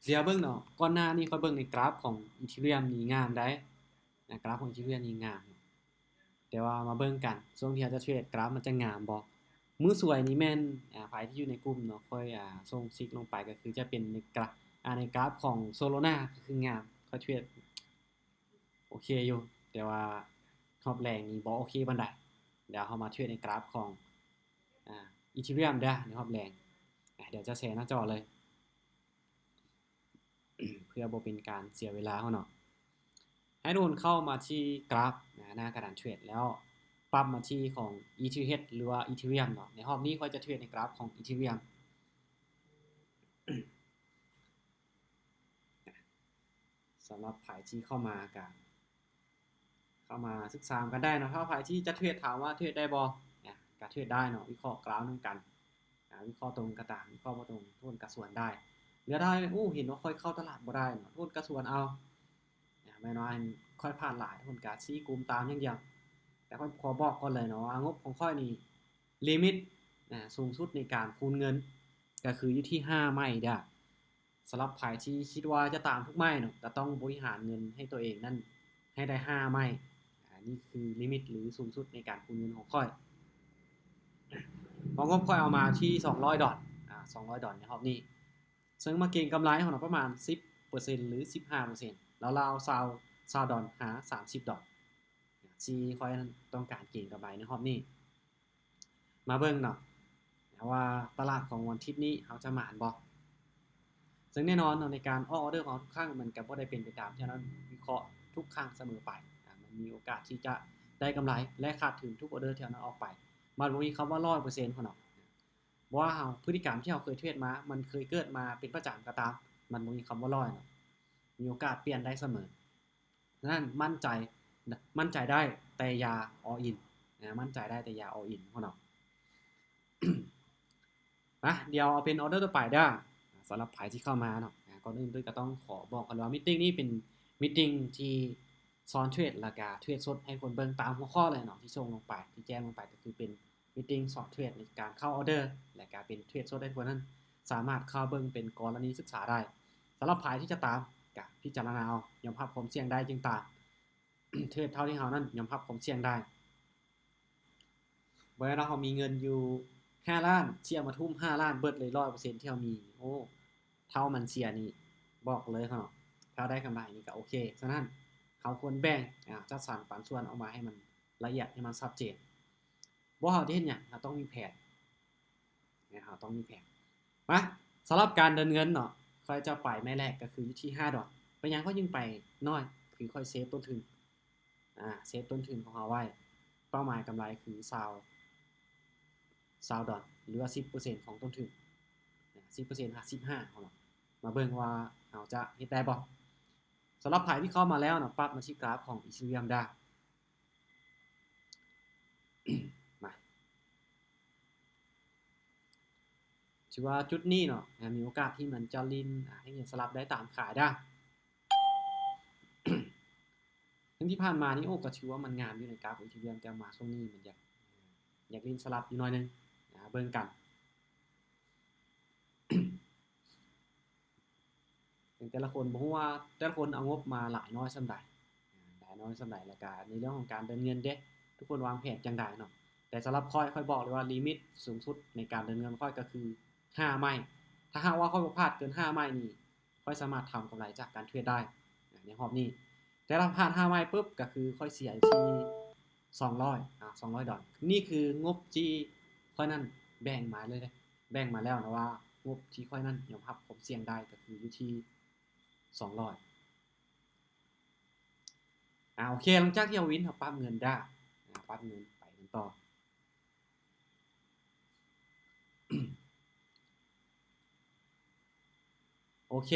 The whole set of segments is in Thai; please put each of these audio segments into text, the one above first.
เดี๋ยวเบิ่งเนาะก่อนหน้านี้ค่อยเบิ่งในกราฟของ Ethereum นี่งามได้นะกราฟของ Ethereum นี่งามแต่ว่ามาเบิ่งกันช่วงที่เราจะเทรดกราฟมันจะงามบ่มื้อสวยนี่แม่นไผที่อยู่ในกลุ่มเนาะค่อยส่งซิกลงไปก็คือจะเป็นในกราฟของ Solana ก็คืองามค่อยเทรดโอเคอยู่แต่ว่ารอบแรงนี่บ่โอเคปานใดเดี๋ยวเรามาเทรดในกราฟของอ่า Ethereum เด้อในรอบแรงเดี๋ยวจะแชร์หน้าจอเลยเพื่อบ่เป็นการเสียเวลาเราเนาะ ให้ทุกคนเข้ามาที่กราฟหน้ากระดานเทรดแล้วปรับมาที่ของ ETH หรือว่า Ethereum เนาะในรอบนี้ก็จะเทรดในกราฟของ Ethereum สำหรับใครที่เข้ามากันเข้ามาศึกษากันได้เนาะถ้าใครที่จะเทรดถามว่าเทรดได้บ่เนี่ยก็เทรดได้เนาะวิเคราะห์กราฟนำกันวิเคราะห์ตรงกระต่างวิเคราะห์บ่ตรงทุนกระส่วนได้เหลือได้เห็นว่าค่อยเข้าตลาดบ่ได้เนาะทุนกระส่วนเอาแม่น้อยค่อยผ่านหลายทุนกะชี้กลุ่มตามอย่างเดียว แต่ค่อยขอบอกก่อนเลยเนาะว่างบของค่อยนี่ลิมิตสูงสุดในการคูณเงินก็คืออยู่ที่5ไม้เด้อสำหรับใครที่คิดว่าจะตามทุกไม้เนาะจะต้องบริหารเงินให้ตัวเองนั่นให้ได้5ไม้นี่คือลิมิตหรือสูงสุดในการคูณเงินของค่อยของงบค่อยเอามาที่$200$200ในรอบนี้ซึ่งมาเก็งกำไรของเราประมาณ10%หรือ15%แล้วเราซาวดอนหา$30ที่ค่อยต้องการเก็งกำไรในรอบนี้มาเบิ่งเนาะว่าตลาดของวันอาทิตย์นี้เขาจะหมานบ่ซึ่งแน่นอนเนาะในการออกออเดอร์ของทุกครั้งมันก็บ่ได้เป็นไปตามที่เราวิเคราะห์ทุกครั้งเสมอไปมันมีโอกาสที่จะได้กำไรและขาดทุนทุกออเดอร์ที่เราออกไปมันบ่มีคำว่า100%ของเนาะว่าพฤติกรรมที่เราเคยเทรดมามันเคยเกิดมาเป็นประจำก็ตามมันบ่มีคำว่า100เนาะมีโอกาสเปลี่ยนได้เสมอฉะนั้นมั่นใจได้แต่อย่า all in มั่นใจได้แต่อย่า all in ของเนาะเดี๋ยวเอาเป็นออเดอร์ต่อไปเด้อสำหรับใครที่เข้ามาเนาะก่อนอื่นด้วยก็ต้องขอบอกกันว่ามีตติ้งนี้เป็นมีตติ้งที่สอนเทรดแล้วก็เทรดสดให้คนเบิ่งตามหัวข้อเลยเนาะที่ส่งลงไปที่แจ้งลงไปก็คือเป็นมีตติ้งสอนเทรดในการเข้าออเดอร์และก็เป็นเทรดสดให้คนนั้นสามารถเข้าเบิ่งเป็นกรณีศึกษาได้สำหรับใครที่จะตามก็พิจารณาเอายอมรับความเสี่ยงได้จึงตามเทรดเท่าที่เฮานั้นยอมรับความเสี่ยงได้บ่ได้เรามีเงินอยู่5ล้านที่เอามาทุ่ม5ล้านเบิดเลย100%ที่เรามีโอ้เท่ามันเสียนี่บอกเลยเนาะถ้าได้กำไรนี่ก็โอเคฉะนั้นเขาควรแบ่งจัดสรรปันส่วนออกมาให้มันละเอียดให้มันชัดเจนบ่เฮาสิเฮ็ดหยังเราต้องมีแผนเราต้องมีแผนมาสำหรับการเดินเงินเนาะค่อยจะไปแม่แรกก็คืออยู่ที่$5ไปหยังก็ยิ่งไปน้อยคือค่อยเซฟต้นทุนเซฟต้นทุนของเราไว้เป้าหมายกำไรคือ$20หรือว่า10%ของต้นทุน10% 15ของเรามาเบิ่งว่าเราจะเฮ็ดได้บ่สำหรับใครที่เข้ามาแล้วนะปรับมาที่กราฟของ Ethereum ได้มาถือว่าจุดนี้เนาะมีโอกาสที่มันจะลินให้เงินสลับได้ตามขายได้ซึ่งที่ผ่านมานี่ก็ถือว่ามันงามอยู่ในกราฟของ Ethereum แต่มาช่วงนี้มันอยากลินสลับอยู่หน่อยนึงเบิ่งกันแต่ละคนบ่ฮู้ว่าแต่ละคนเอางบมาหลายน้อยส่ำใดแล้วก็ในเรื่องของการเดินเงินเด้ทุกคนวางแผนจังไดเนาะแต่สำหรับค่อยบอกเลยว่าลิมิตสูงสุดในการเดินเงินค่อยก็คือ5ไม้ถ้าหากว่าค่อยบ่พลาดเกิน5ไม้นี่ค่อยสามารถทำกำไรจากการเทรดได้ในรอบนี้แต่ถ้าพลาด5ไม้ปุ๊บก็คือค่อยเสียที่200$200นี่คืองบที่ค่อยนั้นแบ่งมาเลยเด้แบ่งมาแล้วนะว่างบที่ค่อยนั้นยอมรับผมเสี่ยงได้ก็คืออยู่ที่200โอเคหลังจากที่เอาวินเขาปั๊บเงินได้ปั๊บเงินไปกันต่อโอเค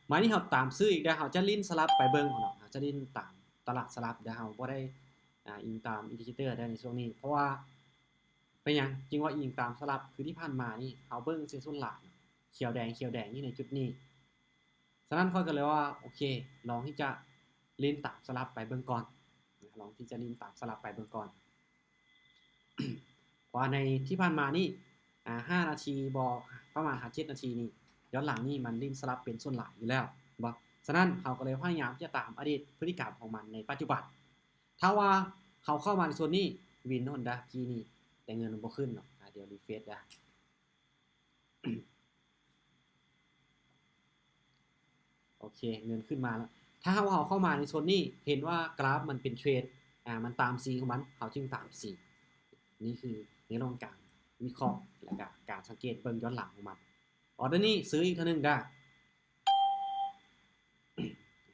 มานี่เราตามซื้ออีกได้เราจะลิ้นสลับไปเบิ่งเนาะเราจะลิ้นตามตลาดสลับเดี๋ยวเราบ่ได้อิงตามอินดิเคเตอร์ได้ในช่วงนี้เพราะว่าเป็นหยังจริงว่าอิงตามสลับคือที่ผ่านมานี่เราเบิ่งเส้นส่วนหลากเขียวแดงนี่ในจุดนี้ฉะนั้นค่อยก็เลยว่าโอเคลองที่จะลิ้นตามสลับไปเบิ่งก่อนลองที่จะลิ้นตามสลับไปเบิ่งก่อนเพราะในที่ผ่านมานี่5นาทีบ่ประมาณ7นาทีนี่ ย้อนหลังนี่มันลิ้นสลับเป็นส่วนหลายอยู่แล้วบ่ฉะนั้นเขาก็เลยพยายามที่จะตามอดีตพฤติกรรมของมันในปัจจุบันถ้าว่าเขาเข้ามาในส่วนนี้วินโน่นดะกี้นี่แต่เงินมันบ่ขึ้นเนาะเดี๋ยวรีเฟรชดะโอเคเงินขึ้นมาแล้วถ้าเราเข้ามาในโซนนี้เห็นว่ากราฟมันเป็นเทรดมันตามสีของมันเขาจึงตามสีนี่คือในเรื่องการวิเคราะห์และการสังเกตเบิ่งย้อนหลังของมันออเดอร์นี้ซื้ออีกเท่านึงได้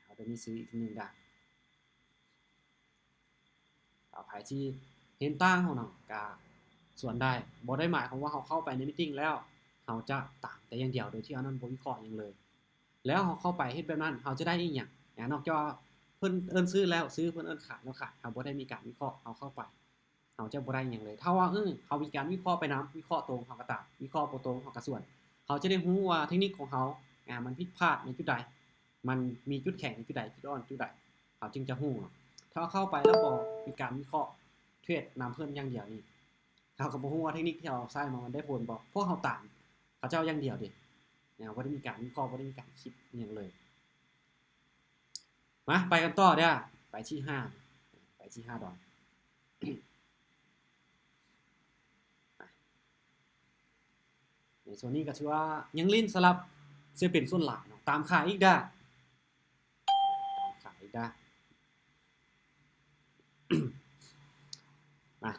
ออเดอร์นี้ซื้ออีกเท่านึงได้เอาใครที่เห็นตั้งของเราก็ส่วนได้บ่ได้หมายความว่าเขาเข้าไปในมีตติ้งแล้วเขาจะตามแต่อย่างเดียวโดยที่เขานั้นบ่วิเคราะห์อย่างเลยแล้วเขาเข้าไปเฮ็ดแบบนั้นเขาจะได้อีหยังนอกจากเพิ่นเอิ้นซื้อแล้วซื้อเพิ่นเอิ้นขายแล้วขายเขาบ่ได้มีการวิเคราะห์เอาเข้าไปเขาจะบ่ได้หยังเลยถ้าว่าเขามีการวิเคราะห์ไปนำวิเคราะห์ตรงเขาก็ตามวิเคราะห์บ่ตรงเขาก็ส่วนเขาจะได้รู้ว่าเทคนิคของเขามันผิดพลาดในจุดใดมันมีจุดแข็งในจุดใดจุดอ่อนจุดใดเขาจึงจะรู้ถ้าเข้าไปแล้วบ่มีการวิเคราะห์เทรดนำเพิ่นอย่างเดียวนี่เขาก็บ่รู้ว่าเทคนิคที่เขาใช้มามันได้ผลบ่เพราะเขาตามเขาเจ้าอย่างเดียวเด้บ่ได้มีการวิเคราะห์บ่ได้มีการคิดอิหยังเลยมาไปกันต่อเด้อไปที่5ไปที่5ดอลในส่วนนี้ก็ถือว่ายังลิ้นสลับเสียเป็นส่วนหลายเนาะตามขายอีกได้ตามขายอีกได้มา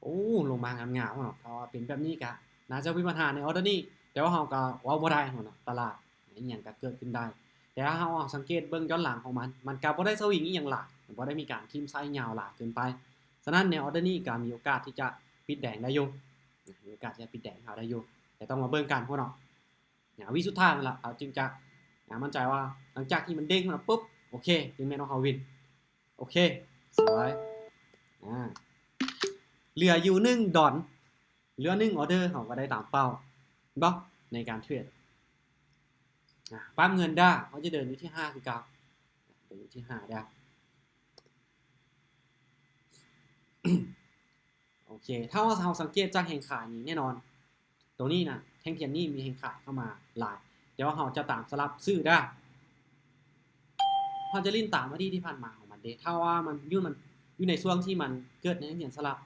โอ้ลงมางามๆเนาะเพราะว่าเป็นแบบนี้ก็น่าจะมีปัญหาในออเดอร์นี้แต่ว่าเราก็เว้าบ่ได้เนาะตลาดอีหยังก็เกิดขึ้นได้แต่ถ้าเราสังเกตเบิ่งย้อนหลังของมันก็บ่ได้สวิงอีหยังหลายบ่ได้มีการทิ่มไซยาวหลายเกินไปฉะนั้นในออเดอร์นี้ก็มีโอกาสที่จะปิดแดงได้อยู่มีโอกาสที่จะปิดแดงเขาได้อยู่แต่ต้องมาเบิ่งกันพวกเนาะวิสุดท้ายนั่นล่ะเขาจึงจะมั่นใจว่าหลังจากที่มันเด้งมาปุ๊บโอเคจึงแม่นว่าเขาวินโอเคสวยเหลืออยู่1ดอลเหลือ1ออเดอร์เขาก็ได้ตามเป้าบ่ในการเทรดปั๊มเงินได้เขาจะเดินอยู่ที่5คือเก่าเดินอยู่ที่5ได้โอเคถ้าว่าเราสังเกตจากแห่งขายนี้แน่นอนตัวนี้นะแท่งเทียนนี่มีแห่งขายเข้ามาหลายเดี๋ยวเราจะตามสลับซื้อได้เราจะลิ้นตามมาที่ผ่านมาของมันเด้ถ้าว่ามันอยู่ในช่วงที่มันเกิดในแท่งเทียนสลับ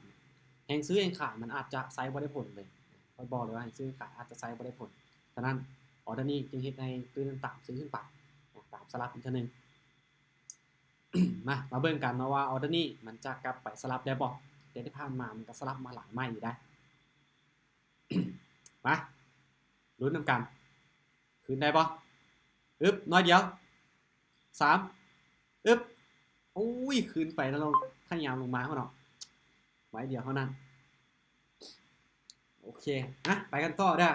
แห่งซื้อแห่งขายมันอาจจะไซส์บ่ได้ผลเลยบอกเลยว่าแห่งซื้อขายอาจจะไซส์บ่ได้ผลฉะนั้นออเดอร์นี้จึงเฮ็ดให้ตื้นตามซื้อขึ้นไปตามสลับอีกทีนึงมาเบิ่งกันว่าออเดอร์นี้มันจะกลับไปสลับได้บ่แต่ที่ผ่านมามันก็สลับมาหลายไม้อยู่ได้มาลุ้นนำกันคืนได้บ่อึ๊บน้อยเดียว3อึ๊บโอ้ยคืนไปแล้วลงขยามลงมาเนาะไว้เดียวเท่านั้นโอเคไปกันต่อได้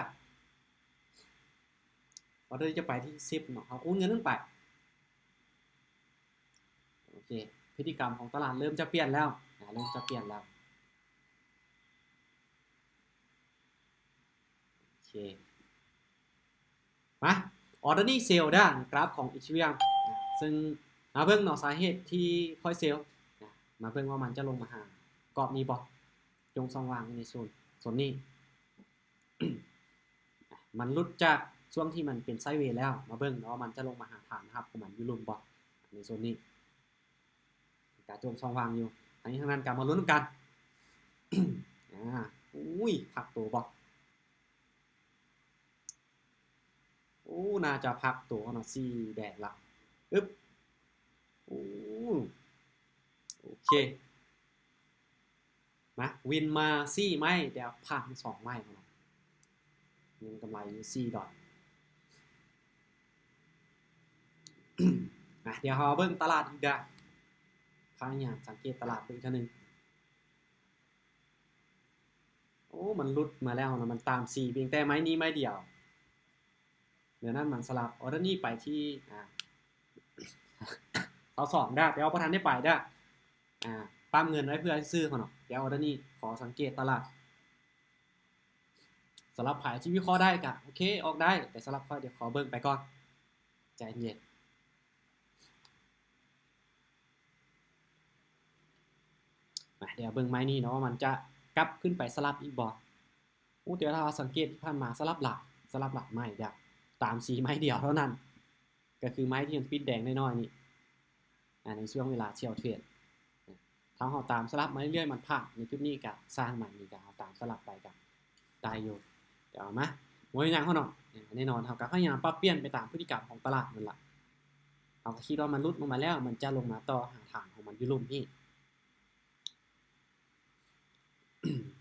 ออเดอร์จะไปที่10เนาะเอาคูณเงินขึ้นไปโอเคพฤติกรรมของตลาดเริ่มจะเปลี่ยนแล้วเริ่มจะเปลี่ยนแล้วโอเคมาออเดอร์นี้เซลล์ได้กราฟของอิชิวิยังซึ่งมาเบิ่งเนาะสาเหตุที่ค่อยเซลล์มาเบิ่งว่ามันจะลงมาหากรอบนี้บ่จงสว่างในโซนนี้มันหลุดจากช่วงที่มันเป็นไซด์เวย์แล้วมาเบิ่งว่ามันจะลงมาหาฐานนะครับของมันอยู่ลุ่มบ่ในโซนนี้กะจงสว่างอยู่อันนี้ทั้งนั้นกลับมาลุ้นกันอุ้ยพักตัวบ่โอ้น่าจะพักตัวเนาะ4แดดละอึ๊บโอเคมาวินมา4ไม้เดี๋ยวผ่าน2ไม้เนาะยังกำไรอยู่4ดอลเดี๋ยวเราเบิ่งตลาดอีกได้พยายามสังเกตตลาดอีกทีนึงโอ้มันหลุดมาแล้วนะมันตาม4เพียงแต่ไม้นี้ไม้เดียวเดี๋ยวนั้นมันสลับออเดอร์นี้ไปที่เอา2ได้เดี๋ยวประธานได้ไปได้ปั๊มเงินไว้เพื่อซื้อเขาเนาะเดี๋ยวออเดอร์นี้ขอสังเกตตลาดสำหรับขายที่วิเคราะห์ได้กะโอเคออกได้แต่สำหรับค่อยเดี๋ยวขอเบิ่งไปก่อนใจเย็นเดี๋ยวเบิ่งไม้นี้เนาะว่ามันจะกลับขึ้นไปสลับอีกบ่เดี๋ยวถ้าสังเกตที่ผ่านมาสลับหลักไม้เดี๋ยว ตามสีไม้เดียวเท่านั้นก็คือไม้ที่มันปิดแดงน้อยๆนี่ในช่วงเวลาเที่ยวเทรดถ้าเราตามสลับมาเรื่อยๆมันผ่านในจุดนี้ก็สร้างมันนี่ก็เอาตามสลับไปกับได้อยู่เดี๋ยวมาโมยอย่างเขาเนาะแน่นอนเขาก็พยายามปรับเปลี่ยนไปตามพฤติกรรมของตลาดนั่นแหละเขาก็คิดว่ามันลุดลงมาแล้วมันจะลงมาต่อหาฐานของมันอยู่ลุ่มนี่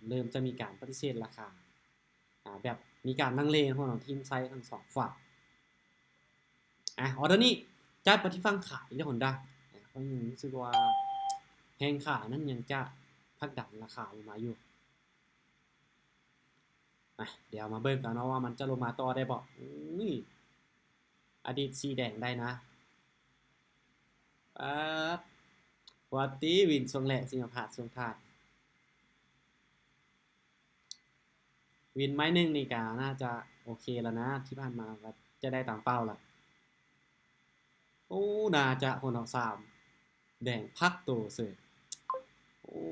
เริ่มจะมีการปฏิเสธราคาแบบมีการลังเลของทีมไซส์ทั้งสองฝั่งออเดอร์นี้จัดไปที่ฝั่งขายได้ผลได้เพราะยังรู้สึกว่าแหงขายนั้นยังจะพักดันราคาลงมาอยู่เดี๋ยวมาเบิ่งกันเนาะว่ามันจะลงมาต่อได้บ่อดีตสีแดงได้นะวัตตีวินช่วงแรกสิมาผ่านช่วงท้ายวินไม้หนึ่งนี่ก็น่าจะโอเคแล้วนะที่ผ่านมาก็จะได้ตามเป้าละโอ้น่าจะคนเอา3แดงพักตัวเสือโอ้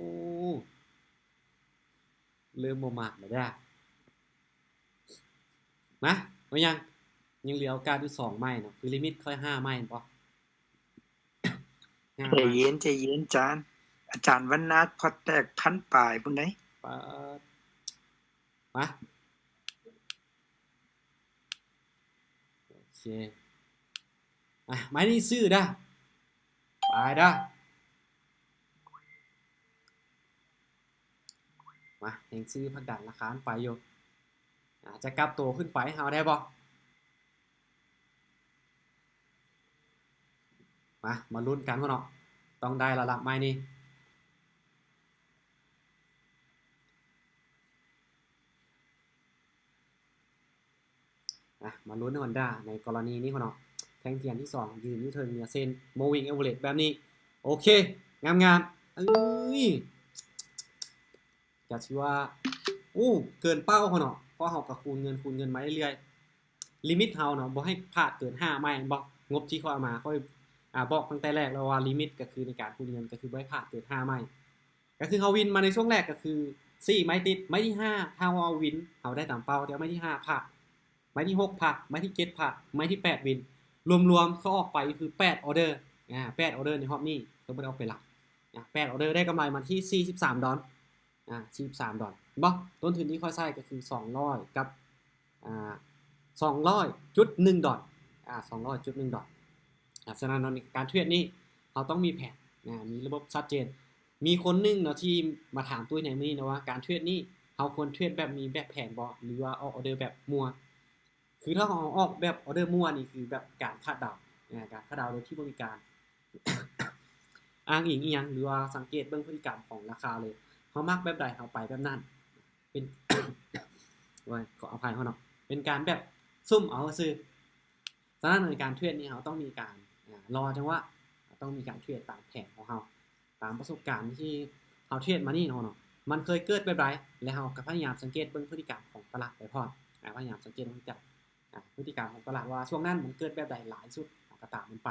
เริ่มบ่มากแล้วจ้ะนะว่ายังเหลือโอกาสอยู่2ไม้เนาะคือลิมิตค่อย5ไม้บ่ใจเย็นอาจารย์วรรณัฐพอแตกพันปลายพุ่นได้มาโอเคไม้นี้ซื้อได้ไปได้มาเองซื้อพักดันราคาไปอยู่จะกลับตัวขึ้นไปเอาได้บ่มาลุ้นกันว่าเนาะต้องได้ระดับไม้นี้มาลุ้นในวันด้าในกรณีนี้เนาะแท่งเทียนที่2ยืนยูเทิร์นเนียเซนโมวิ่งเอเวอเรสต์แบบนี้โอเคงามจะชื่อว่าเกินเป้าเขาเนาะเพราะเขาก็คูณเงินมาเรื่อยๆลิมิตเฮาเนาะบ่ให้พลาดเกิน5ไม้บ่งบที่เขาเอามาเขาบอกตั้งแต่แรกแล้วว่าลิมิตก็คือในการคูณเงินก็คือบ่ให้พลาดเกิน5ไม้ก็คือเขาวินมาในช่วงแรกก็คือ4ไม้ติดไม้ที่5ถ้าว่าวินเขาได้ตามเป้าแต่ไม้ที่5พลาดไม้ที่6พลาดไม้ที่7พลาดไม้ที่8วินรวมๆเขาออกไปคือ8ออเดอร์8ออเดอร์ในรอบนี้ก็บ่ได้เอาไปหลัก8ออเดอร์ได้กำไรมาที่43ดอล43ดอลบ่ต้นทุนที่ค่อยใช้ก็คือ200กับ200.1 ดอล200.1 ดอลฉะนั้นในการเทรดนี้เราต้องมีแผนมีระบบชัดเจนมีคนนึงเนาะที่มาถามตุ้ยในมื้อนี้นะว่าการเทรดนี้เราควรเทรดแบบมีแบบแผนบ่หรือว่าออกออเดอร์แบบมั่วคือถ้าเราออกแบบออเดอร์มั่วนี่คือแบบการคาดเดาการคาดเดาโดยที่บ่มีการ อ้างอิงอีหยังหรือว่าสังเกตเบิ่งพฤติกรรมของราคาเลยเฮามักแบบใดเฮาไปแบบนั้นเป็น ขออภัยเฮาเนาะเป็นการแบบซุ่มเอาซื่อฉะนั้นในการเทรดนี่เฮาต้องมีการรอจังหวะต้องมีการเทรดตามแผนของเฮาตามประสบการณ์ที่เฮาเทรดมานี่เนาะมันเคยเกิดแบบใดแล้วเฮาก็พยายามสังเกตเบิ่งพฤติกรรมของตลาดไปพร้อมพยายามสังเกตพฤติกรรมของตลาดว่าช่วงนั้นมันเกิดแบบใดหลายสุดก็ตามมันไป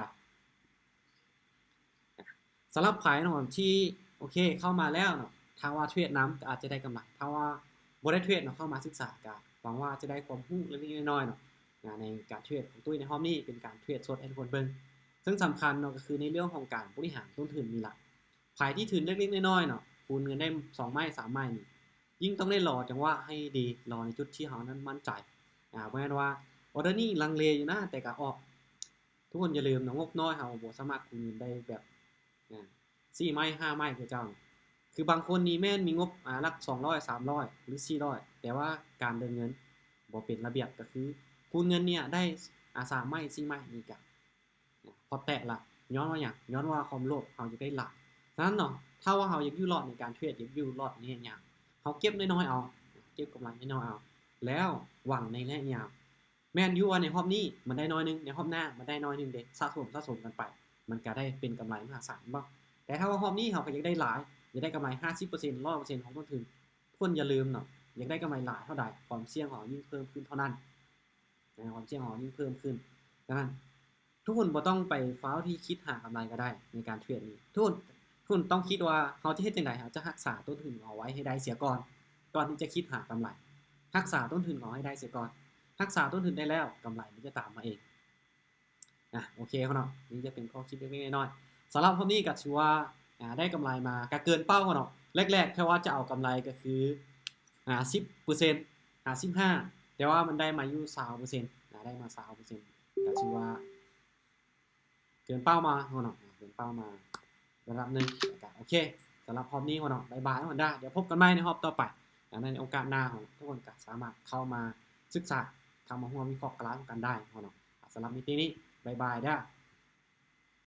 สำหรับใครเนาะที่โอเคเข้ามาแล้วเนาะถ้าว่าเทรดนำก็อาจจะได้กำไรถ้าว่าบ่ได้เทรดเนาะเข้ามาศึกษาก็หวังว่าจะได้ความรู้เล็กๆน้อยๆเนาะในการเทรดของตุ้ยในรอบนี้เป็นการเทรดสดให้ทุกคนเบิ่งซึ่งสำคัญเนาะก็คือในเรื่องของการบริหารต้นทุนนี่ล่ะใครที่ทุนเล็กๆน้อยๆเนาะคูณเงินได้2ไม้3ไม้นี่ยิ่งต้องได้รอจังหวะให้ดีรอในจุดที่เฮานั้นมั่นใจบ่แม่นว่าออเดอร์นี้ลังเลอยู่นะแต่ก็ออกทุกคนอย่าลืมเนาะงบน้อยเฮาบ่สามารถคูณเงินได้แบบ4ไม้5ไม้คือเจ้าคือบางคนนี่แม่นมีงบหลัก200 300หรือ400แต่ว่าการเดินเงินบ่เป็นระเบียบก็คือคูณเงินเนี่ยได้3ไม้4ไม้นี่ก็พอแตะละย้อนว่าหยังย้อนว่าความโลภเฮาอยากได้หลายฉะนั้นเนาะถ้าว่าเฮาอยากอยู่รอดในการเทรดอยากอยู่รอดในระยะยาวเฮาเก็บน้อยๆเอาเก็บกำไรน้อยๆเอาแล้วหวังในระยะยาวแม่นอยู่ว่าในรอบนี้มันได้น้อยนึงในรอบหน้ามันได้น้อยนึงเด้สะสมกันไปมันก็ได้เป็นกำไรมหาศาลบ่แต่ถ้าว่ารอบนี้เฮาก็อยากได้หลายอยากได้กำไร 50% 100% ของต้นทุนทุกคนอย่าลืมเนาะอยากได้กำไรหลายเท่าใดความเสี่ยงของยิ่งเพิ่มขึ้นเท่านั้นความเสี่ยงของยิ่งเพิ่มขึ้นดังนั้นทุกคนบ่ต้องไปฟ้าวที่คิดหากำไรก็ได้ในการเทรดนี้ทุกคนต้องคิดว่าเฮาสิเฮ็ดจังได๋เฮาจะรักษาต้นทุนเอาไว้ให้ได้เสียก่อนที่จะคิดหากำไรรักษาต้นทุนเอาให้ได้เสียก่อน รักษาต้นทุนได้แล้วกำไรมันจะตามมาเองโอเคครับเนาะนี่จะเป็นข้อคิดเล็กๆน้อยๆสำหรับพวกนี้ก็ถือว่าได้กำไรมาก็เกินเป้าครับเนาะแรกๆแค่ว่าจะเอากำไรก็คือ10% 15แต่ว่ามันได้มาอยู่20%ได้มา20%ก็ถือว่าเกินเป้ามาครับเนาะเกินเป้ามาระดับนึงก็โอเคสำหรับรอบนี้ครับเนาะบ๊ายบายทุกคนได้เดี๋ยวพบกันใหม่ในรอบต่อไปในโอกาสหน้าของทุกคนก็สามารถเข้ามาศึกษาเข้ามาร่วมวิเคราะห์กราฟกันได้ครับเนาะสำหรับมีตนี้บ๊ายบายเด้อ